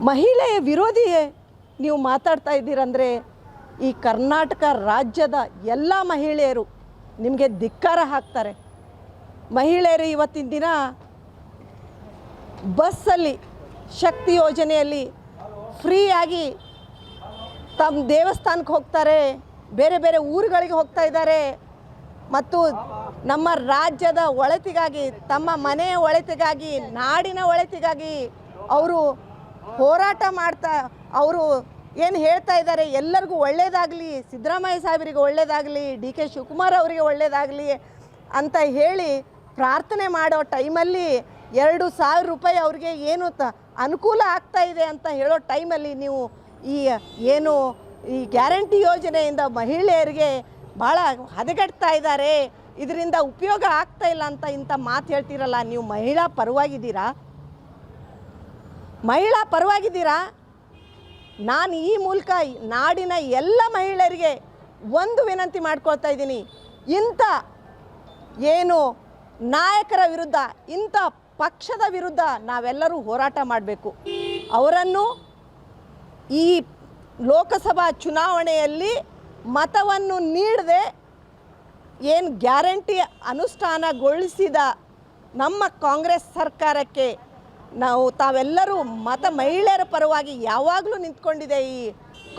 ಮಹಿಳೆಯ ವಿರೋಧಿ ನೀವು ಮಾತಾಡ್ತಾ ಇದ್ದೀರಂದರೆ ಈ ಕರ್ನಾಟಕ ರಾಜ್ಯದ ಎಲ್ಲ ಮಹಿಳೆಯರು ನಿಮಗೆ ಧಿಕ್ಕಾರ ಹಾಕ್ತಾರೆ. ಮಹಿಳೆಯರು ಇವತ್ತಿನ ದಿನ ಬಸ್ಸಲ್ಲಿ ಶಕ್ತಿ ಯೋಜನೆಯಲ್ಲಿ ಫ್ರೀಯಾಗಿ ತಮ್ಮ ದೇವಸ್ಥಾನಕ್ಕೆ ಹೋಗ್ತಾರೆ, ಬೇರೆ ಬೇರೆ ಊರುಗಳಿಗೆ ಹೋಗ್ತಾ ಇದ್ದಾರೆ ಮತ್ತು ನಮ್ಮ ರಾಜ್ಯದ ಒಳಿತಿಗಾಗಿ, ತಮ್ಮ ಮನೆಯ ಒಳಿತಿಗಾಗಿ, ನಾಡಿನ ಒಳಿತಿಗಾಗಿ ಅವರು ಹೋರಾಟ ಮಾಡ್ತಾ ಅವರು ಏನು ಹೇಳ್ತಾ ಇದ್ದಾರೆ, ಎಲ್ಲರಿಗೂ ಒಳ್ಳೆಯದಾಗಲಿ, ಸಿದ್ದರಾಮಯ್ಯ ಸಾಹೇಬರಿಗೆ ಒಳ್ಳೆಯದಾಗಲಿ, ಡಿ ಕೆ ಶಿವಕುಮಾರ್ ಅವರಿಗೆ ಒಳ್ಳೆಯದಾಗಲಿ ಅಂತ ಹೇಳಿ ಪ್ರಾರ್ಥನೆ ಮಾಡೋ ಟೈಮಲ್ಲಿ 2,000 ರೂಪಾಯಿ ಅವ್ರಿಗೆ ಏನು ಅನುಕೂಲ ಆಗ್ತಾ ಇದೆ ಅಂತ ಹೇಳೋ ಟೈಮಲ್ಲಿ ನೀವು ಈ ಗ್ಯಾರಂಟಿ ಯೋಜನೆಯಿಂದ ಮಹಿಳೆಯರಿಗೆ ಭಾಳ ಹದಗೆಡ್ತಾ ಇದ್ದಾರೆ, ಇದರಿಂದ ಉಪಯೋಗ ಆಗ್ತಾ ಇಲ್ಲ ಅಂತ ಇಂಥ ಮಾತು ಹೇಳ್ತೀರಲ್ಲ, ನೀವು ಮಹಿಳಾ ಪರವಾಗಿದ್ದೀರಾ? ಮಹಿಳಾ ಪರವಾಗಿದ್ದೀರಾ? ನಾನು ಈ ಮೂಲಕ ನಾಡಿನ ಎಲ್ಲ ಮಹಿಳೆಯರಿಗೆ ಒಂದು ವಿನಂತಿ ಮಾಡ್ಕೊಳ್ತಾ ಇದ್ದೀನಿ, ಇಂಥ ಏನು ನಾಯಕರ ವಿರುದ್ಧ, ಇಂಥ ಪಕ್ಷದ ವಿರುದ್ಧ ನಾವೆಲ್ಲರೂ ಹೋರಾಟ ಮಾಡಬೇಕು. ಅವರನ್ನು ಈ ಲೋಕಸಭಾ ಚುನಾವಣೆಯಲ್ಲಿ ಮತವನ್ನು ನೀಡದೆ ಏನು ಗ್ಯಾರಂಟಿ ಅನುಷ್ಠಾನಗೊಳಿಸಿದ ನಮ್ಮ ಕಾಂಗ್ರೆಸ್ ಸರ್ಕಾರಕ್ಕೆ ತಾವೆಲ್ಲರೂ ಮಹಿಳೆಯರ ಪರವಾಗಿ ಯಾವಾಗಲೂ ನಿಂತ್ಕೊಂಡಿದೆ ಈ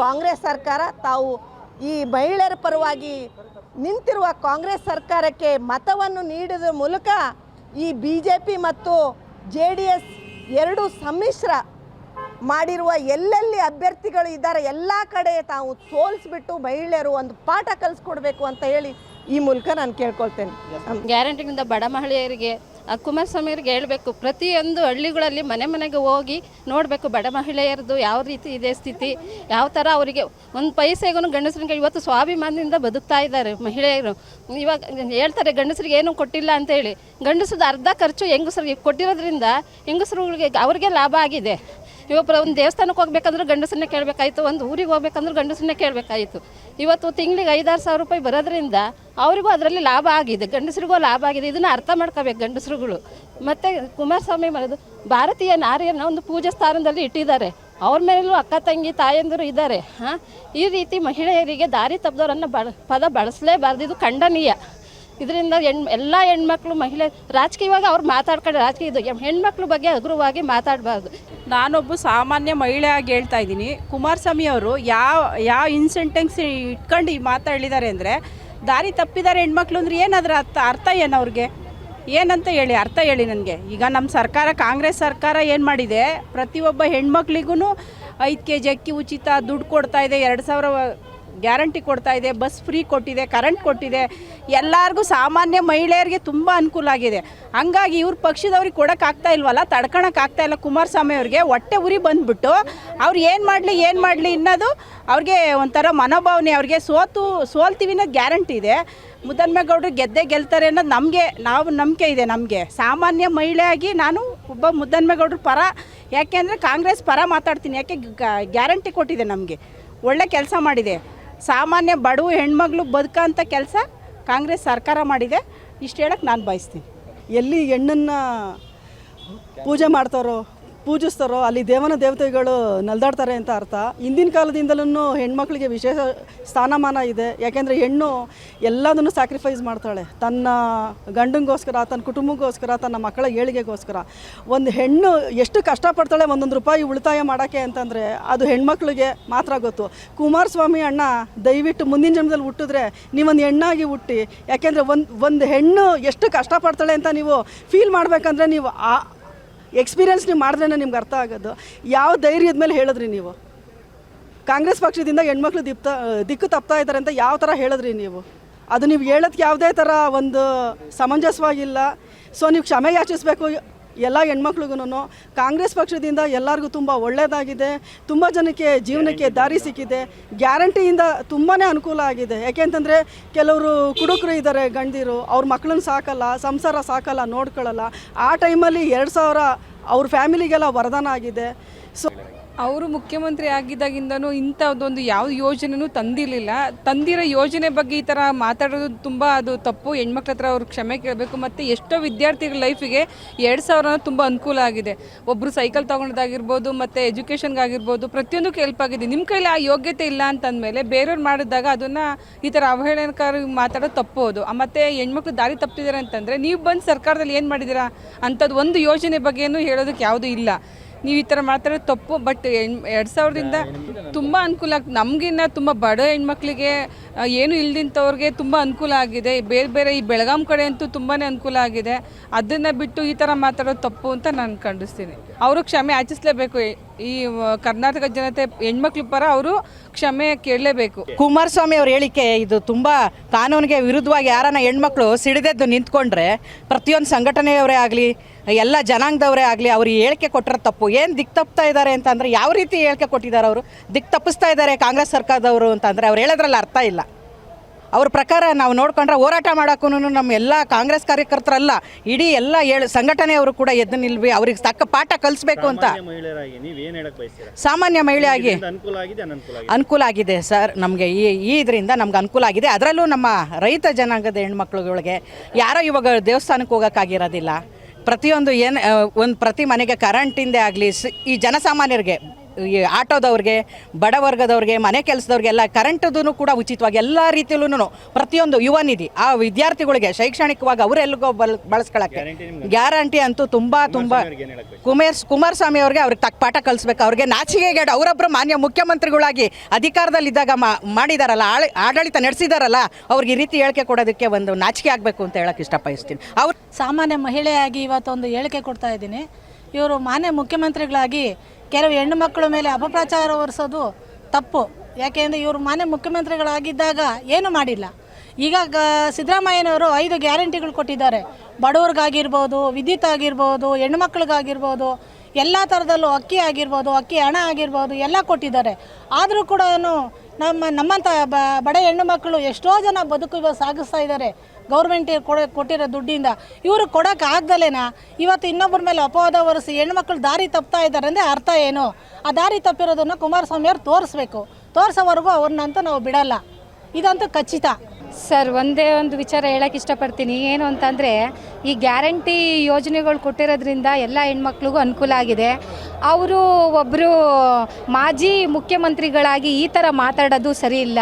ಕಾಂಗ್ರೆಸ್ ಸರ್ಕಾರ. ತಾವು ಈ ಮಹಿಳೆಯರ ಪರವಾಗಿ ನಿಂತಿರುವ ಕಾಂಗ್ರೆಸ್ ಸರ್ಕಾರಕ್ಕೆ ಮತವನ್ನು ನೀಡಿದ ಮೂಲಕ ಈ BJP ಮತ್ತು JDS ಎರಡೂ ಸಮ್ಮಿಶ್ರ ಮಾಡಿರುವ ಎಲ್ಲೆಲ್ಲಿ ಅಭ್ಯರ್ಥಿಗಳು ಇದ್ದಾರೆ ಎಲ್ಲ ಕಡೆ ತಾವು ಸೋಲಿಸ್ಬಿಟ್ಟು ಮಹಿಳೆಯರು ಒಂದು ಪಾಠ ಕಲಿಸ್ಕೊಡ್ಬೇಕು ಅಂತ ಹೇಳಿ ಈ ಮೂಲಕ ನಾನು ಕೇಳ್ಕೊಳ್ತೇನೆ. ಗ್ಯಾರಂಟಿಯಿಂದ ಬಡ ಮಹಿಳೆಯರಿಗೆ ಕುಮಾರಸ್ವಾಮಿ ಅವರಿಗೆ ಹೇಳಬೇಕು, ಪ್ರತಿಯೊಂದು ಹಳ್ಳಿಗಳಲ್ಲಿ ಮನೆ ಮನೆಗೆ ಹೋಗಿ ನೋಡಬೇಕು ಬಡ ಮಹಿಳೆಯರದು ಯಾವ ರೀತಿ ಇದೆ ಸ್ಥಿತಿ, ಯಾವ ಥರ ಅವರಿಗೆ ಒಂದು ಪೈಸೆಗೂ ಗಂಡಸರಿಗೆ ಇವತ್ತು ಸ್ವಾಭಿಮಾನದಿಂದ ಬದುಕ್ತಾ ಇದ್ದಾರೆ ಮಹಿಳೆಯರು. ಇವಾಗ ಹೇಳ್ತಾರೆ ಗಂಡಸರಿಗೆ ಏನೂ ಕೊಟ್ಟಿಲ್ಲ ಅಂತೇಳಿ, ಗಂಡಸದ ಅರ್ಧ ಖರ್ಚು ಹೆಂಗಸರಿಗೆ ಕೊಟ್ಟಿರೋದ್ರಿಂದ ಹೆಂಗಸರುಗಳಿಗೆ ಅವ್ರಿಗೆ ಲಾಭ ಆಗಿದೆ. ಇವಾಗ ಒಂದು ದೇವಸ್ಥಾನಕ್ಕೆ ಹೋಗ್ಬೇಕಂದ್ರೆ ಗಂಡಸನ್ನೇ ಕೇಳಬೇಕಾಯ್ತು, ಒಂದು ಊರಿಗೆ ಹೋಗ್ಬೇಕಂದ್ರೆ ಗಂಡಸನ್ನೇ ಕೇಳಬೇಕಾಯಿತು. ಇವತ್ತು ತಿಂಗಳಿಗೆ 5-6 ಸಾವಿರ ರೂಪಾಯಿ ಬರೋದ್ರಿಂದ ಅವರಿಗೂ ಅದರಲ್ಲಿ ಲಾಭ ಆಗಿದೆ, ಗಂಡಸರಿಗೂ ಲಾಭ ಆಗಿದೆ. ಇದನ್ನು ಅರ್ಥ ಮಾಡ್ಕೋಬೇಕು ಗಂಡಸರುಗಳು. ಮತ್ತು ಕುಮಾರಸ್ವಾಮಿ ಮಾಡೋದು ಭಾರತೀಯ ನಾರಿಯನ್ನು ಒಂದು ಪೂಜಾ ಸ್ಥಾನದಲ್ಲಿ ಇಟ್ಟಿದ್ದಾರೆ, ಅವ್ರ ಮೇಲೂ ಅಕ್ಕ ತಂಗಿ ತಾಯಂದಿರು ಇದ್ದಾರೆ. ಈ ರೀತಿ ಮಹಿಳೆಯರಿಗೆ ದಾರಿ ತಪ್ಪದವರನ್ನು ಪದ ಬಳಸಲೇಬಾರ್ದು, ಇದು ಖಂಡನೀಯ. ಇದರಿಂದ ಎಲ್ಲ ಹೆಣ್ಮಕ್ಳು ಮಹಿಳೆ ರಾಜಕೀಯವಾಗಿ ಅವ್ರು ಮಾತಾಡ್ಕೊಂಡು ರಾಜಕೀಯದ ಹೆಣ್ಮಕ್ಳ ಬಗ್ಗೆ ಹಗುರವಾಗಿ ಮಾತಾಡಬಾರ್ದು. ನಾನೊಬ್ಬ ಸಾಮಾನ್ಯ ಮಹಿಳೆಯಾಗಿ ಹೇಳ್ತಾ ಇದ್ದೀನಿ, ಕುಮಾರಸ್ವಾಮಿ ಅವರು ಯಾವ ಇನ್ಸೆಂಟೆನ್ಸ್ ಇಟ್ಕೊಂಡು ಈ ಮಾತಾಡಿದ್ದಾರೆ ಅಂದರೆ, ದಾರಿ ತಪ್ಪಿದ್ದಾರೆ ಹೆಣ್ಮಕ್ಳು ಅಂದರೆ ಏನಾದ್ರ ಅರ್ಥ ಏನು ಅವ್ರಿಗೆ ಏನಂತ ಹೇಳಿ ಅರ್ಥ ಹೇಳಿ ನನಗೆ. ಈಗ ನಮ್ಮ ಸರ್ಕಾರ ಕಾಂಗ್ರೆಸ್ ಸರ್ಕಾರ ಏನು ಮಾಡಿದೆ, ಪ್ರತಿಯೊಬ್ಬ ಹೆಣ್ಮಕ್ಳಿಗೂ 5 kg ಅಕ್ಕಿ ಉಚಿತ, ದುಡ್ಡು ಕೊಡ್ತಾ ಇದೆ, 2,000 ಗ್ಯಾರಂಟಿ ಕೊಡ್ತಾ ಇದೆ, ಬಸ್ ಫ್ರೀ ಕೊಟ್ಟಿದೆ, ಕರೆಂಟ್ ಕೊಟ್ಟಿದೆ, ಎಲ್ಲರಿಗೂ ಸಾಮಾನ್ಯ ಮಹಿಳೆಯರಿಗೆ ತುಂಬ ಅನುಕೂಲ ಆಗಿದೆ. ಹಂಗಾಗಿ ಇವ್ರ ಪಕ್ಷದವ್ರಿಗೆ ಕೊಡೋಕ್ಕಾಗ್ತಾ ಇಲ್ವಲ್ಲ, ತಡ್ಕೊಳಕ್ಕಾಗ್ತಾ ಇಲ್ಲ ಕುಮಾರಸ್ವಾಮಿ ಅವ್ರಿಗೆ. ಹೊಟ್ಟೆ ಉರಿ ಬಂದುಬಿಟ್ಟು ಅವ್ರು ಏನು ಮಾಡಲಿ ಅನ್ನೋದು ಅವ್ರಿಗೆ ಒಂಥರ ಮನೋಭಾವನೆ. ಅವ್ರಿಗೆ ಸೋಲ್ತೀವಿ ಅನ್ನೋದು ಗ್ಯಾರಂಟಿ ಇದೆ. ಮುದ್ದನ್ಮೇಗೌಡರು ಗೆಲ್ತಾರೆ ಅನ್ನೋದು ನಂಬಿಕೆ ಇದೆ. ನಮಗೆ ಸಾಮಾನ್ಯ ಮಹಿಳೆಯಾಗಿ ನಾನು ಒಬ್ಬ ಮುದ್ದನ್ಮೇಗೌಡರ ಪರ, ಯಾಕೆಂದರೆ ಕಾಂಗ್ರೆಸ್ ಪರ ಮಾತಾಡ್ತೀನಿ. ಯಾಕೆ ಗ್ಯಾರಂಟಿ ಕೊಟ್ಟಿದೆ, ನಮಗೆ ಒಳ್ಳೆ ಕೆಲಸ ಮಾಡಿದೆ. ಸಾಮಾನ್ಯ ಬಡವ ಹೆಣ್ಮಗಳು ಬದುಕೋಂಥ ಕೆಲಸ ಕಾಂಗ್ರೆಸ್ ಸರ್ಕಾರ ಮಾಡಿದೆ. ಇಷ್ಟು ಹೇಳಕ್ಕೆ ನಾನು ಬಯಸ್ತೀನಿ. ಎಲ್ಲಿ ಹೆಣ್ಣನ್ನು ಪೂಜಿಸ್ತಾರೋ ಅಲ್ಲಿ ದೇವತೆಗಳು ನಲ್ದಾಡ್ತಾರೆ ಅಂತ ಅರ್ಥ. ಹಿಂದಿನ ಕಾಲದಿಂದಲೂ ಹೆಣ್ಮಕ್ಳಿಗೆ ವಿಶೇಷ ಸ್ಥಾನಮಾನ ಇದೆ. ಯಾಕೆಂದರೆ ಹೆಣ್ಣು ಎಲ್ಲದನ್ನು ಸ್ಯಾಕ್ರಿಫೈಸ್ ಮಾಡ್ತಾಳೆ, ತನ್ನ ಗಂಡಂಗೋಸ್ಕರ, ತನ್ನ ಕುಟುಂಬಕ್ಕೋಸ್ಕರ, ತನ್ನ ಮಕ್ಕಳ ಏಳಿಗೆಗೋಸ್ಕರ. ಒಂದು ಹೆಣ್ಣು ಎಷ್ಟು ಕಷ್ಟಪಡ್ತಾಳೆ ಒಂದೊಂದು ರೂಪಾಯಿ ಉಳಿತಾಯ ಮಾಡೋಕ್ಕೆ ಅಂತಂದರೆ ಅದು ಹೆಣ್ಮಕ್ಳಿಗೆ ಮಾತ್ರ ಗೊತ್ತು. ಕುಮಾರಸ್ವಾಮಿ ಅಣ್ಣ ದಯವಿಟ್ಟು ಮುಂದಿನ ಜನ್ಮದಲ್ಲಿ ಹುಟ್ಟಿದ್ರೆ ನೀವೊಂದು ಹೆಣ್ಣಾಗಿ ಹುಟ್ಟಿ. ಯಾಕೆಂದರೆ ಒಂದು ಹೆಣ್ಣು ಎಷ್ಟು ಕಷ್ಟಪಡ್ತಾಳೆ ಅಂತ ನೀವು ಫೀಲ್ ಮಾಡಬೇಕಂದ್ರೆ ನೀವು ಆ ಎಕ್ಸ್ಪೀರಿಯನ್ಸ್ ನೀವು ಮಾಡಿದ್ರೇ ನಿಮ್ಗೆ ಅರ್ಥ ಆಗೋದು. ಯಾವ ಧೈರ್ಯದ ಮೇಲೆ ಹೇಳಿದ್ರಿ ನೀವು? ಕಾಂಗ್ರೆಸ್ ಪಕ್ಷದಿಂದ ಹೆಣ್ಮಕ್ಳು ದಿಕ್ಕು ತಪ್ತಾ ಇದ್ದಾರೆ ಅಂತ ಯಾವ ಥರ ಹೇಳಿದ್ರಿ ನೀವು? ಅದು ನೀವು ಹೇಳೋದಕ್ಕೆ ಯಾವುದೇ ಥರ ಒಂದು ಸಮಂಜಸವಾಗಿಲ್ಲ. ಸೊ ನೀವು ಕ್ಷಮೆ ಯಾಚಿಸಬೇಕು ಎಲ್ಲ ಹೆಣ್ಮಕ್ಳಿಗೂ. ಕಾಂಗ್ರೆಸ್ ಪಕ್ಷದಿಂದ ಎಲ್ಲರಿಗೂ ತುಂಬ ಒಳ್ಳೆಯದಾಗಿದೆ, ತುಂಬ ಜನಕ್ಕೆ ಜೀವನಕ್ಕೆ ದಾರಿ ಸಿಕ್ಕಿದೆ. ಗ್ಯಾರಂಟಿಯಿಂದ ತುಂಬಾ ಅನುಕೂಲ ಆಗಿದೆ. ಯಾಕೆಂತಂದರೆ ಕೆಲವರು ಕುಡುಕರು ಇದ್ದಾರೆ, ಗಂಡಿರು, ಅವ್ರ ಮಕ್ಕಳನ್ನ ಸಾಕಲ್ಲ, ಸಂಸಾರ ಸಾಕಲ್ಲ, ನೋಡ್ಕೊಳ್ಳಲ್ಲ. ಆ ಟೈಮಲ್ಲಿ 2,000 ಅವ್ರ ಫ್ಯಾಮಿಲಿಗೆಲ್ಲ ವರದಾನ ಆಗಿದೆ. ಸೊ ಅವರು ಮುಖ್ಯಮಂತ್ರಿ ಆಗಿದ್ದಾಗಿಂದನೂ ಇಂಥದ್ದೊಂದು ಯಾವ ಯೋಜನೆನೂ ತಂದಿರೋ ಯೋಜನೆ ಬಗ್ಗೆ ಈ ಥರ ಮಾತಾಡೋದು ತುಂಬ ಅದು ತಪ್ಪು. ಹೆಣ್ಮಕ್ಳ ಹತ್ರ ಅವ್ರು ಕ್ಷಮೆ ಕೇಳಬೇಕು. ಮತ್ತು ಎಷ್ಟೋ ವಿದ್ಯಾರ್ಥಿಗಳ ಲೈಫಿಗೆ 2000 ತುಂಬ ಅನುಕೂಲ ಆಗಿದೆ. ಒಬ್ಬರು ಸೈಕಲ್ ತೊಗೊಳೋದಾಗಿರ್ಬೋದು, ಮತ್ತು ಎಜುಕೇಷನ್ಗಾಗಿರ್ಬೋದು, ಪ್ರತಿಯೊಂದಕ್ಕೂ ಹೆಲ್ಪ್ ಆಗಿದೆ. ನಿಮ್ಮ ಕೈಲಿ ಆ ಯೋಗ್ಯತೆ ಇಲ್ಲ ಅಂತಂದಮೇಲೆ ಬೇರೆಯವ್ರು ಮಾಡಿದಾಗ ಅದನ್ನು ಈ ಥರ ಅವಹೇಳನಕಾರಿ ಮಾತಾಡೋದು ತಪ್ಪು ಅದು. ಮತ್ತು ಹೆಣ್ಮಕ್ಳು ದಾರಿ ತಪ್ಪಿದ್ದಾರೆ ಅಂತಂದರೆ ನೀವು ಬಂದು ಸರ್ಕಾರದಲ್ಲಿ ಏನು ಮಾಡಿದ್ದೀರಾ ಅಂಥದ್ದು ಒಂದು ಯೋಜನೆ ಬಗ್ಗೆನೂ ಹೇಳೋದಕ್ಕೆ ಯಾವುದೂ ಇಲ್ಲ. ನೀವು ಈ ಥರ ಮಾತಾಡೋದು ತಪ್ಪು. ಬಟ್ 2000ರಿಂದ ತುಂಬ ಅನುಕೂಲ ಆಗ್ತದೆ. ನಮಗಿನ್ನ ತುಂಬ ಬಡ ಹೆಣ್ಮಕ್ಳಿಗೆ ಏನು ಇಲ್ದಿಂಥವ್ರಿಗೆ ತುಂಬ ಅನುಕೂಲ ಆಗಿದೆ. ಬೇರೆ ಬೇರೆ ಈ ಬೆಳಗಾಂ ಕಡೆ ಅಂತೂ ತುಂಬಾ ಅನುಕೂಲ ಆಗಿದೆ. ಅದನ್ನು ಬಿಟ್ಟು ಈ ಥರ ಮಾತಾಡೋದು ತಪ್ಪು ಅಂತ ನಾನು ಖಂಡಿಸ್ತೀನಿ. ಅವರು ಕ್ಷಮೆ ಯಾಚಿಸಲೇಬೇಕು. ಈ ಕರ್ನಾಟಕ ಜನತೆ ಹೆಣ್ಮಕ್ಳ ಪರ ಅವರು ಕ್ಷಮೆ ಕೇಳಲೇಬೇಕು. ಕುಮಾರಸ್ವಾಮಿ ಅವ್ರ ಹೇಳಿಕೆ ಇದು ತುಂಬ ಕಾನೂನಿಗೆ ವಿರುದ್ಧವಾಗಿ ಯಾರನ್ನ ಹೆಣ್ಮಕ್ಳು ಸಿಡಿದೆದ್ದು ನಿಂತ್ಕೊಂಡ್ರೆ ಪ್ರತಿಯೊಂದು ಸಂಘಟನೆಯವರೇ ಆಗಲಿ ಎಲ್ಲ ಜನಾಂಗದವರೇ ಆಗಲಿ ಅವ್ರು ಹೇಳಿಕೆ ಕೊಟ್ಟರೆ ತಪ್ಪು. ಏನು ದಿಕ್ಕು ತಪ್ಪಿಸ್ತಾ ಇದ್ದಾರೆ ಅಂತಂದರೆ ಯಾವ ರೀತಿ ಹೇಳಿಕೆ ಕೊಟ್ಟಿದ್ದಾರೆ ಅವರು? ದಿಕ್ಕು ತಪ್ಪಿಸ್ತಾ ಇದ್ದಾರೆ ಕಾಂಗ್ರೆಸ್ ಸರ್ಕಾರದವರು ಅಂತಂದರೆ ಅವ್ರು ಹೇಳೋದ್ರಲ್ಲಿ ಅರ್ಥ ಇಲ್ಲ. ಅವ್ರ ಪ್ರಕಾರ ನಾವು ನೋಡ್ಕೊಂಡ್ರೆ ಹೋರಾಟ ಮಾಡೋಕ್ಕೂ ನಮ್ಮ ಎಲ್ಲ ಕಾಂಗ್ರೆಸ್ ಕಾರ್ಯಕರ್ತರಲ್ಲ, ಇಡೀ ಎಲ್ಲ ಸಂಘಟನೆಯವರು ಕೂಡ ಎದ್ದು ನಿಲ್ವಿ, ಅವ್ರಿಗೆ ತಕ್ಕ ಪಾಠ ಕಲಿಸ್ಬೇಕು ಅಂತ. ಸಾಮಾನ್ಯ ಮಹಿಳೆಯಾಗಿ ಅನುಕೂಲ ಆಗಿದೆ ಸರ್. ನಮಗೆ ಈ ಇದರಿಂದ ನಮ್ಗೆ ಅನುಕೂಲ ಆಗಿದೆ. ಅದರಲ್ಲೂ ನಮ್ಮ ರೈತ ಜನಾಂಗದ ಹೆಣ್ಮಕ್ಳುಗಳಿಗೆ ಯಾರೋ ಇವಾಗ ದೇವಸ್ಥಾನಕ್ಕೆ ಹೋಗೋಕ್ಕಾಗಿರೋದಿಲ್ಲ. ಪ್ರತಿಯೊಂದು ಒಂದು ಪ್ರತಿ ಮನೆಗೆ ಕರೆಂಟಿಂದೇ ಆಗಲಿ, ಈ ಜನಸಾಮಾನ್ಯರಿಗೆ, ಈ ಆಟೋದವ್ರಿಗೆ, ಬಡವರ್ಗದವ್ರಿಗೆ, ಮನೆ ಕೆಲಸದವ್ರಿಗೆಲ್ಲ ಕರೆಂಟದೂ ಕೂಡ ಉಚಿತವಾಗಿ ಎಲ್ಲ ರೀತಿಯಲ್ಲೂ ಪ್ರತಿಯೊಂದು ಯುವ ನಿಧಿ ಆ ವಿದ್ಯಾರ್ಥಿಗಳಿಗೆ ಶೈಕ್ಷಣಿಕವಾಗಿ ಅವರೆಲ್ಲಿಗೋ ಬಳಸ್ಕೊಳ್ಳೋಕ್ಕೆ ಗ್ಯಾರಂಟಿ ಅಂತೂ ತುಂಬ ಕುಮಾರಸ್ವಾಮಿ ಅವ್ರಿಗೆ ಅವ್ರಿಗೆ ತಕ್ಕ ಪಾಠ ಕಲಿಸ್ಬೇಕು. ಅವ್ರಿಗೆ ನಾಚಿಕೆಗೇಡು. ಅವರೊಬ್ಬರು ಮಾನ್ಯ ಮುಖ್ಯಮಂತ್ರಿಗಳಾಗಿ ಅಧಿಕಾರದಲ್ಲಿದ್ದಾಗ ಮಾಡಿದಾರಲ್ಲ, ಆಡಳಿತ ನಡೆಸಿದಾರಲ್ಲ, ಅವ್ರಿಗೆ ಈ ರೀತಿ ಹೇಳಿಕೆ ಕೊಡೋದಕ್ಕೆ ಒಂದು ನಾಚಿಕೆ ಆಗಬೇಕು ಅಂತ ಹೇಳಕ್ಕೆ ಇಷ್ಟಪಡಿಸ್ತೀನಿ. ಅವ್ರು ಸಾಮಾನ್ಯ ಮಹಿಳೆಯಾಗಿ ಇವತ್ತೊಂದು ಹೇಳಿಕೆ ಕೊಡ್ತಾ ಇದ್ದೀನಿ. ಇವರು ಮಾನ್ಯ ಮುಖ್ಯಮಂತ್ರಿಗಳಾಗಿ ಕೆಲವು ಹೆಣ್ಣು ಮಕ್ಕಳ ಮೇಲೆ ಅಪಪ್ರಚಾರ ಹೊರಿಸೋದು ತಪ್ಪು. ಯಾಕೆಂದರೆ ಇವರು ಮಾನ್ಯ ಮುಖ್ಯಮಂತ್ರಿಗಳಾಗಿದ್ದಾಗ ಏನೂ ಮಾಡಿಲ್ಲ. ಈಗ ಸಿದ್ದರಾಮಯ್ಯನವರು 5 ಗ್ಯಾರಂಟಿಗಳು ಕೊಟ್ಟಿದ್ದಾರೆ. ಬಡವ್ರಿಗಾಗಿರ್ಬೋದು, ವಿದ್ಯುತ್ ಆಗಿರ್ಬೋದು, ಹೆಣ್ಣು ಮಕ್ಕಳಿಗಾಗಿರ್ಬೋದು, ಎಲ್ಲ ಥರದಲ್ಲೂ ಅಕ್ಕಿ ಆಗಿರ್ಬೋದು, ಅಕ್ಕಿ ಹಣ ಆಗಿರ್ಬೋದು, ಎಲ್ಲ ಕೊಟ್ಟಿದ್ದಾರೆ. ಆದರೂ ಕೂಡ ನಮ್ಮಂಥ ಬಡ ಹೆಣ್ಣು ಮಕ್ಕಳು ಎಷ್ಟೋ ಜನ ಬದುಕು ಸಾಗಿಸ್ತಾ ಇದ್ದಾರೆ ಗೌರ್ಮೆಂಟ್ ಕೊಟ್ಟಿರೋ ದುಡ್ಡಿಂದ. ಇವರು ಕೊಡೋಕೆ ಆಗ್ದಲೇನಾ ಇವತ್ತು ಇನ್ನೊಬ್ಬರ ಮೇಲೆ ಅಪವಾದ ಹೊರಿಸಿ ಹೆಣ್ಮಕ್ಳು ದಾರಿ ತಪ್ತಾ ಇದ್ದಾರೆ ಅಂದರೆ ಅರ್ಥ ಏನು? ಆ ದಾರಿ ತಪ್ಪಿರೋದನ್ನು ಕುಮಾರಸ್ವಾಮಿ ಅವ್ರು ತೋರಿಸ್ಬೇಕು. ತೋರಿಸೋವರೆಗೂ ಅವ್ರನ್ನಂತೂ ನಾವು ಬಿಡಲ್ಲ, ಇದಂತೂ ಖಚಿತ. ಸರ್, ಒಂದೇ ಒಂದು ವಿಚಾರ ಹೇಳೋಕ್ಕೆ ಇಷ್ಟಪಡ್ತೀನಿ. ಏನು ಅಂತಂದರೆ, ಈ ಗ್ಯಾರಂಟಿ ಯೋಜನೆಗಳು ಕೊಟ್ಟಿರೋದ್ರಿಂದ ಎಲ್ಲ ಹೆಣ್ಮಕ್ಳಿಗೂ ಅನುಕೂಲ ಆಗಿದೆ. ಅವರು ಒಬ್ಬರು ಮಾಜಿ ಮುಖ್ಯಮಂತ್ರಿಗಳಾಗಿ ಈ ಥರ ಮಾತಾಡೋದು ಸರಿ ಇಲ್ಲ.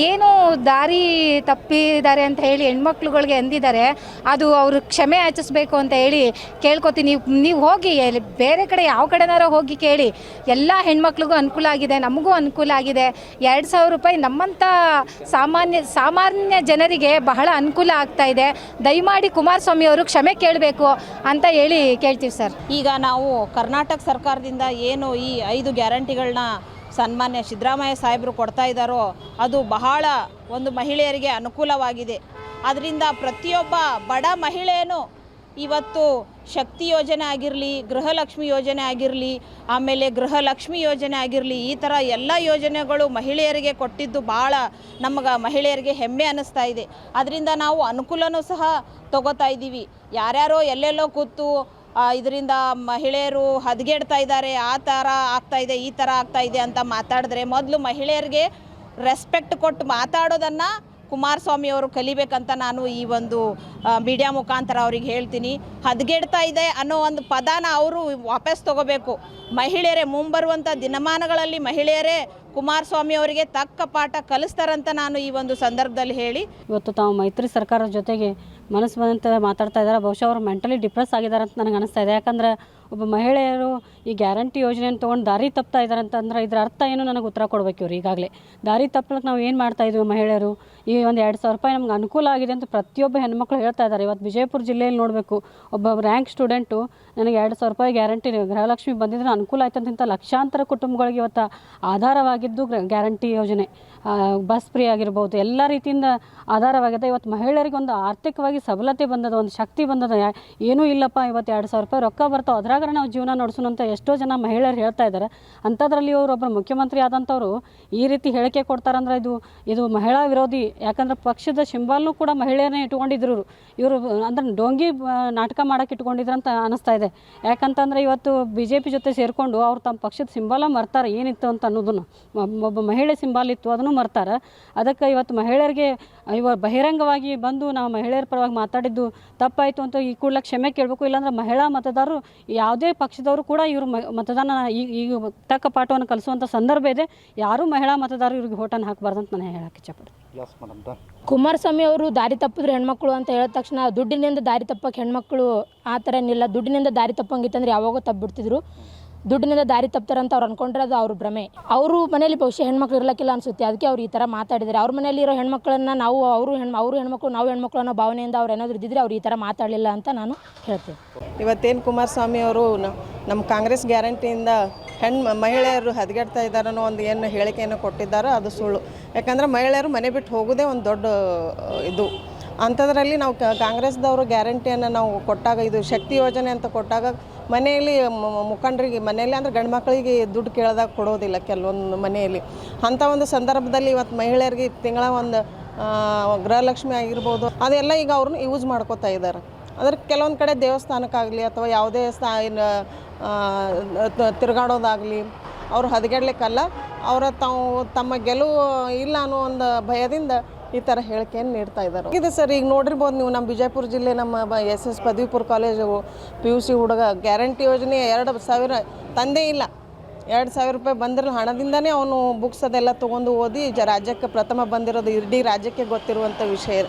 ಏನು ದಾರಿ ತಪ್ಪಿದ್ದಾರೆ ಅಂತ ಹೇಳಿ ಹೆಣ್ಮಕ್ಳುಗಳಿಗೆ ಅಂದಿದ್ದಾರೆ, ಅದು ಅವರು ಕ್ಷಮೆ ಯಾಚಿಸ್ಬೇಕು ಅಂತ ಹೇಳಿ ಕೇಳ್ಕೊತೀನಿ. ನೀವು ಹೋಗಿ ಬೇರೆ ಕಡೆ ಯಾವ ಕಡೆನಾರ ಹೋಗಿ ಕೇಳಿ. ಎಲ್ಲ ಹೆಣ್ಮಕ್ಳಿಗೂ ಅನುಕೂಲ ಆಗಿದೆ, ನಮಗೂ ಅನುಕೂಲ ಆಗಿದೆ. 2000 ರೂಪಾಯಿ ನಮ್ಮಂಥ ಸಾಮಾನ್ಯ ಜನರಿಗೆ ಬಹಳ ಅನುಕೂಲ ಆಗ್ತಾ ಇದೆ. ದಯಮಾಡಿ ಕುಮಾರಸ್ವಾಮಿ ಅವರು ಕ್ಷಮೆ ಕೇಳಬೇಕು ಅಂತ ಹೇಳಿ ಕೇಳ್ತೀವಿ ಸರ್. ಈಗ ನಾವು ಕರ್ನಾಟಕ ಸರ್ಕಾರದಿಂದ ಏನು ಈ 5 ಗ್ಯಾರಂಟಿಗಳನ್ನ ಸನ್ಮಾನ್ಯ ಸಿದ್ದರಾಮಯ್ಯ ಸಾಹೇಬರು ಕೊಡ್ತಾ ಇದ್ದಾರೋ ಅದು ಬಹಳ ಒಂದು ಮಹಿಳೆಯರಿಗೆ ಅನುಕೂಲವಾಗಿದೆ. ಅದರಿಂದ ಪ್ರತಿಯೊಬ್ಬ ಬಡ ಮಹಿಳೆಯೂ ಇವತ್ತು ಶಕ್ತಿ ಯೋಜನೆ ಆಗಿರಲಿ, ಗೃಹಲಕ್ಷ್ಮಿ ಯೋಜನೆ ಆಗಿರಲಿ, ಆಮೇಲೆ ಗೃಹಲಕ್ಷ್ಮಿ ಯೋಜನೆ ಆಗಿರಲಿ, ಈ ಥರ ಎಲ್ಲ ಯೋಜನೆಗಳು ಮಹಿಳೆಯರಿಗೆ ಕೊಟ್ಟಿದ್ದು ಭಾಳ ನಮಗೆ ಮಹಿಳೆಯರಿಗೆ ಹೆಮ್ಮೆ ಅನ್ನಿಸ್ತಾ ಇದೆ. ಅದರಿಂದ ನಾವು ಅನುಕೂಲನೂ ಸಹ ತಗೋತಾ ಇದ್ದೀವಿ. ಯಾರ್ಯಾರೋ ಎಲ್ಲೆಲ್ಲೋ ಕೂತು ಇದರಿಂದ ಮಹಿಳೆಯರು ಹದಗೆಡ್ತಾ ಇದ್ದಾರೆ, ಆ ಥರ ಆಗ್ತಾಯಿದೆ, ಈ ಥರ ಆಗ್ತಾಯಿದೆ ಅಂತ ಮಾತಾಡಿದ್ರೆ ಮೊದಲು ಮಹಿಳೆಯರಿಗೆ ರೆಸ್ಪೆಕ್ಟ್ ಕೊಟ್ಟು ಮಾತಾಡೋದನ್ನು ಕುಮಾರಸ್ವಾಮಿ ಅವರು ಕಲಿಬೇಕಂತ ನಾನು ಈ ಒಂದು ಮೀಡಿಯಾ ಮುಖಾಂತರ ಅವ್ರಿಗೆ ಹೇಳ್ತೀನಿ. ಹದಗೆಡ್ತಾ ಇದೆ ಅನ್ನೋ ಒಂದು ಪದಾನ ಅವರು ವಾಪಸ್ ತಗೋಬೇಕು. ಮಹಿಳೆಯರೇ ಮುಂಬರುವಂಥ ದಿನಮಾನಗಳಲ್ಲಿ ಮಹಿಳೆಯರೇ ಕುಮಾರಸ್ವಾಮಿ ಅವರಿಗೆ ತಕ್ಕ ಪಾಠ ಕಲಿಸ್ತಾರಂತ ನಾನು ಈ ಒಂದು ಸಂದರ್ಭದಲ್ಲಿ ಹೇಳಿ, ಇವತ್ತು ತಾವು ಮೈತ್ರಿ ಸರ್ಕಾರದ ಜೊತೆಗೆ ಮನಸ್ಸು ಬಂದಂತೆ ಮಾತಾಡ್ತಾ ಇದ್ದಾರೆ. ಬಹುಶಃ ಅವರು ಮೆಂಟಲಿ ಡಿಪ್ರೆಸ್ ಆಗಿದ್ದಾರೆ ಅಂತ ನನಗೆ ಅನಿಸ್ತಾ ಇದೆ. ಯಾಕಂದರೆ ಒಬ್ಬ ಮಹಿಳೆಯರು ಈ ಗ್ಯಾರಂಟಿ ಯೋಜನೆಯನ್ನು ತೊಗೊಂಡು ದಾರಿ ತಪ್ತಾ ಇದ್ದಾರೆ ಅಂತಂದ್ರೆ ಇದರ ಅರ್ಥ ಏನು ನನಗೆ ಉತ್ತರ ಕೊಡಬೇಕು ಇವ್ರು. ಈಗಾಗಲೇ ದಾರಿ ತಪ್ಪಲಿಕ್ಕೆ ನಾವು ಏನು ಮಾಡ್ತಾಯಿದ್ವಿ ಮಹಿಳೆಯರು? ಈ ಒಂದು 2000 ರೂಪಾಯಿ ನಮ್ಗೆ ಅನುಕೂಲ ಆಗಿದೆ ಅಂತ ಪ್ರತಿಯೊಬ್ಬ ಹೆಣ್ಮಕ್ಳು ಹೇಳ್ತಾ ಇದ್ದಾರೆ. ಇವತ್ತು ವಿಜಯಪುರ ಜಿಲ್ಲೆಯಲ್ಲಿ ನೋಡಬೇಕು, ಒಬ್ಬ ರ್ಯಾಂಕ್ ಸ್ಟೂಡೆಂಟು ನನಗೆ 2000 ರೂಪಾಯಿ ಗ್ಯಾರಂಟಿ ಗೃಹಲಕ್ಷ್ಮಿ ಬಂದಿದ್ರೆ ಅನುಕೂಲ ಆಯ್ತು ಅಂತ ಲಕ್ಷಾಂತರ ಕುಟುಂಬಗಳಿಗೆ ಇವತ್ತು ಆಧಾರವಾಗಿದ್ದು ಗ್ಯಾರಂಟಿ ಯೋಜನೆ. ಬಸ್ ಫ್ರೀ ಆಗಿರ್ಬೋದು, ಎಲ್ಲ ರೀತಿಯಿಂದ ಆಧಾರವಾಗಿದೆ. ಇವತ್ತು ಮಹಿಳೆಯರಿಗೆ ಒಂದು ಆರ್ಥಿಕವಾಗಿ ಸಬಲತೆ ಬಂದದ, ಒಂದು ಶಕ್ತಿ ಬಂದದ. ಏನೂ ಇಲ್ಲಪ್ಪ ಇವತ್ತು 2000 ರೂಪಾಯಿ ರೊಕ್ಕ ಬರ್ತಾವೆ, ಅದರಾಗ ಅದ್ರಾಗ ನಾವು ಜೀವನ ನಡೆಸೋಣ ಅಂತ ಎಷ್ಟೋ ಜನ ಮಹಿಳೆಯರು ಹೇಳ್ತಾ ಇದ್ದಾರೆ. ಅಂಥದ್ರಲ್ಲಿ ಇವರೊಬ್ಬರು ಮುಖ್ಯಮಂತ್ರಿ ಆದಂಥವ್ರು ಈ ರೀತಿ ಹೇಳಿಕೆ ಕೊಡ್ತಾರಂದ್ರೆ ಇದು ಮಹಿಳಾ ವಿರೋಧಿ. ಯಾಕಂದ್ರೆ ಪಕ್ಷದ ಸಿಂಬಲ್ನೂ ಕೂಡ ಮಹಿಳೆಯರನ್ನೇ ಇಟ್ಕೊಂಡಿದ್ರು ಇವರು. ಅಂದ್ರೆ ಡೋಂಗಿ ನಾಟಕ ಮಾಡೋಕೆ ಇಟ್ಕೊಂಡಿದ್ರು ಅಂತ ಅನಿಸ್ತಾ ಇದೆ. ಯಾಕಂತಂದರೆ ಇವತ್ತು BJP ಜೊತೆ ಸೇರಿಕೊಂಡು ಅವ್ರು ತಮ್ಮ ಪಕ್ಷದ ಸಿಂಬಲ ಮರ್ತಾರೆ ಏನಿತ್ತು ಅಂತ ಅನ್ನೋದನ್ನು. ಒಬ್ಬ ಮಹಿಳೆ ಸಿಂಬಲ್ ಇತ್ತು ಅದನ್ನು ಮರ್ತಾರೆ. ಅದಕ್ಕೆ ಇವತ್ತು ಮಹಿಳೆಯರಿಗೆ ಬಹಿರಂಗವಾಗಿ ಬಂದು ನಾವು ಮಹಿಳೆಯರ ಪರವಾಗಿ ಮಾತಾಡಿದ್ದು ತಪ್ಪಾಯಿತು ಅಂತ ಈ ಕೂಡಲೇ ಕ್ಷಮೆ ಕೇಳಬೇಕು. ಇಲ್ಲಾಂದ್ರೆ ಮಹಿಳಾ ಮತದಾರರು ಯಾವುದೇ ಪಕ್ಷದವರು ಕೂಡ ಇವರು ಮತದಾನ ಈಗ ತಕ್ಕ ಪಾಠವನ್ನು ಕಲಿಸುವಂಥ ಸಂದರ್ಭ ಇದೆ. ಯಾರೂ ಮಹಿಳಾ ಮತದಾರರು ಇವ್ರಿಗೆ ಓಟನ್ನು ಹಾಕಬಾರ್ದು ಅಂತ ನಾನು ಹೇಳಕ್ಕೆ ಇಷ್ಟಪಡ್ತೀನಿ. ಕುಮಾರಸ್ವಾಮಿ ಅವರು ದಾರಿ ತಪ್ಪಿದ್ರು ಹೆಣ್ಮಕ್ಳು ಅಂತ ಹೇಳಿದ ತಕ್ಷಣ ದುಡ್ಡಿನಿಂದ ದಾರಿ ತಪ್ಪಕ್ಕೆ ಹೆಣ್ಮಕ್ಳು ಆ ಥರ ಏನಿಲ್ಲ. ದುಡ್ಡಿನಿಂದ ದಾರಿ ತಪ್ಪಂಗಿತ್ತಂದ್ರೆ ಯಾವಾಗೋ ತಪ್ಪಿಬಿಡ್ತಿದ್ರು. ದುಡ್ಡಿನಿಂದ ದಾರಿ ತಪ್ತಾರಂತ ಅವ್ರು ಅಂದ್ಕೊಂಡ್ರೆ ಅದು ಅವ್ರ ಭ್ರಮೆ. ಅವರು ಮನೇಲಿ ಬಹುಶಃ ಹೆಣ್ಮಕ್ಳು ಇರಲಿಕ್ಕಿಲ್ಲ ಅನಿಸುತ್ತೆ. ಅದಕ್ಕೆ ಅವ್ರು ಈ ಥರ ಮಾತಾಡಿದ್ದಾರೆ. ಅವ್ರ ಮನೆಯಲ್ಲಿ ಇರೋ ಹೆಣ್ಮಕ್ಳನ್ನ ನಾವು ಅವರು ಹೆಣ್ಮಕ್ಳು ನಾವು ಹೆಣ್ಮಕ್ಳು ಅನ್ನೋ ಭಾವನೆಯಿಂದ ಅವ್ರು ಏನಾದರೂ ಇದ್ದಿದ್ರೆ ಅವ್ರು ಈ ಥರ ಮಾತಾಡಲಿಲ್ಲ ಅಂತ ನಾನು ಹೇಳ್ತೇನೆ. ಇವತ್ತೇನು ಕುಮಾರಸ್ವಾಮಿ ಅವರು ನಮ್ಮ ಕಾಂಗ್ರೆಸ್ ಗ್ಯಾರಂಟಿಯಿಂದ ಮಹಿಳೆಯರು ಹದಗೆಡ್ತಾ ಇದ್ದಾರನ್ನೋ ಒಂದು ಏನು ಹೇಳಿಕೆಯನ್ನು ಕೊಟ್ಟಿದ್ದಾರೋ ಅದು ಸುಳ್ಳು. ಯಾಕಂದರೆ ಮಹಿಳೆಯರು ಮನೆ ಬಿಟ್ಟು ಹೋಗೋದೇ ಒಂದು ದೊಡ್ಡ ಇದು. ಅಂಥದ್ರಲ್ಲಿ ನಾವು ಕಾಂಗ್ರೆಸ್ದವರು ಗ್ಯಾರಂಟಿಯನ್ನು ನಾವು ಕೊಟ್ಟಾಗ, ಇದು ಶಕ್ತಿ ಯೋಜನೆ ಅಂತ ಕೊಟ್ಟಾಗ ಮನೆಯಲ್ಲಿ ಮುಖಂಡರಿಗೆ ಮನೆಯಲ್ಲಿ ಅಂದರೆ ಗಂಡು ಮಕ್ಕಳಿಗೆ ದುಡ್ಡು ಕೇಳಿದಾಗ ಕೊಡೋದಿಲ್ಲ ಕೆಲವೊಂದು ಮನೆಯಲ್ಲಿ. ಅಂಥ ಒಂದು ಸಂದರ್ಭದಲ್ಲಿ ಇವತ್ತು ಮಹಿಳೆಯರಿಗೆ ತಿಂಗಳ ಒಂದು ಗೃಹಲಕ್ಷ್ಮಿ ಆಗಿರ್ಬೋದು ಅದೆಲ್ಲ ಈಗ ಅವ್ರನ್ನ ಯೂಸ್ ಮಾಡ್ಕೋತಾ ಇದ್ದಾರೆ. ಅದ್ರ ಕೆಲವೊಂದು ಕಡೆ ದೇವಸ್ಥಾನಕ್ಕಾಗಲಿ ಅಥವಾ ಯಾವುದೇ ತಿರುಗಾಡೋದಾಗಲಿ ಅವರು ಹದಗೆಡ್ಲಿಕ್ಕಲ್ಲ, ಅವರ ತಮ್ಮ ಗೆಲುವು ಇಲ್ಲ ಅನ್ನೋ ಒಂದು ಭಯದಿಂದ ಈ ಥರ ಹೇಳಿಕೆಯನ್ನು ನೀಡ್ತಾ ಇದ್ದಾರೆ. ಇದೆ ಸರ್, ಈಗ ನೋಡಿರ್ಬೋದು ನೀವು ನಮ್ಮ ಬಿಜಾಪುರ ಜಿಲ್ಲೆ ನಮ್ಮ SS ಪದವಿಪುರ ಕಾಲೇಜು PUC ಹುಡುಗ ಗ್ಯಾರಂಟಿ ಯೋಜನೆ 2,000 ತಂದೇ ಇಲ್ಲ. 2,000 ರೂಪಾಯಿ ಬಂದಿರೋ ಹಣದಿಂದನೇ ಅವನು ಬುಕ್ಸ್ ಅದೆಲ್ಲ ತೊಗೊಂಡು ಓದಿ ರಾಜ್ಯಕ್ಕೆ ಪ್ರಥಮ ಬಂದಿರೋದು ಇಡೀ ರಾಜ್ಯಕ್ಕೆ ಗೊತ್ತಿರುವಂಥ ವಿಷಯ.